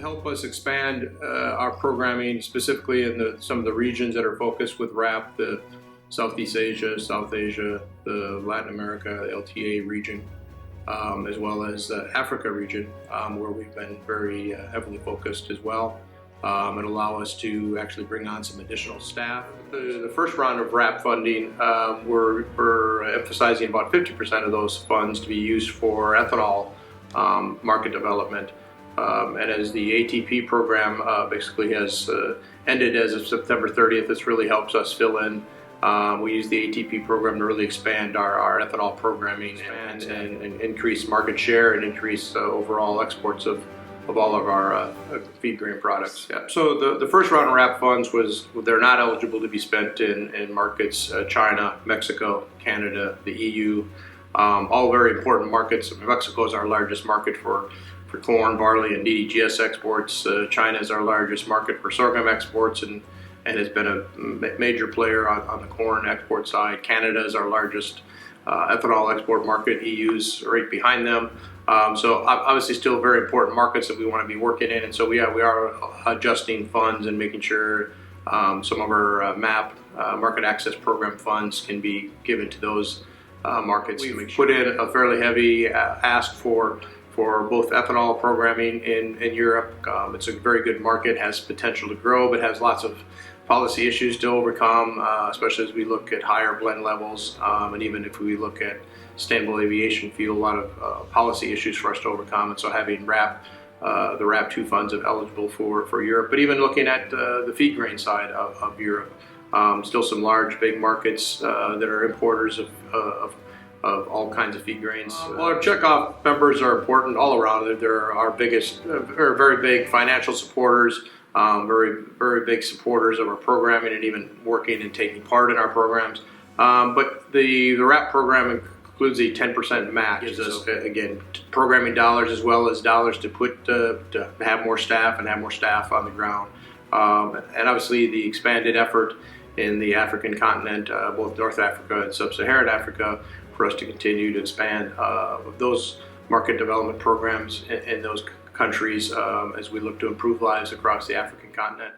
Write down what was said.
help us expand our programming specifically in some of the regions that are focused with RAPP, the Southeast Asia, South Asia, the Latin America, the LTA region, as well as the Africa region, where we've been very heavily focused as well, and allow us to actually bring on some additional staff. The first round of RAPP funding, we're emphasizing about 50% of those funds to be used for ethanol market development. And as the ATP program basically has ended as of September 30th, this really helps us fill in. We use the ATP program to really expand our ethanol programming and increase market share and increase overall exports of all of our feed grain products. Yeah. So the first round of RAPP funds they're not eligible to be spent in markets China, Mexico, Canada, the EU, all very important markets. Mexico is our largest market for corn, barley, and DDGS exports. China is our largest market for sorghum exports and has been a major player on the corn export side. Canada is our largest ethanol export market. EU's right behind them. So obviously still very important markets that we want to be working in. And so we are adjusting funds and making sure some of our MAP, Market Access Program funds, can be given to those markets. We've put in a fairly heavy ask for both ethanol programming in Europe. It's a very good market, has potential to grow, but has lots of policy issues to overcome, especially as we look at higher blend levels, and even if we look at sustainable aviation fuel, a lot of policy issues for us to overcome. And so having RAPP, the RAPP 2 funds eligible for Europe, but even looking at the feed grain side of Europe, still some large, big markets that are importers of all kinds of feed grains. Well, our checkoff members are important all around. They're our biggest, very big financial supporters, very big supporters of our programming and even working and taking part in our programs. But the RAPP program includes a 10% match. Gives us, again, programming dollars as well as dollars to have more staff and have more staff on the ground. And obviously the expanded effort in the African continent, both North Africa and Sub-Saharan Africa, for us to continue to expand those market development programs in those countries as we look to improve lives across the African continent.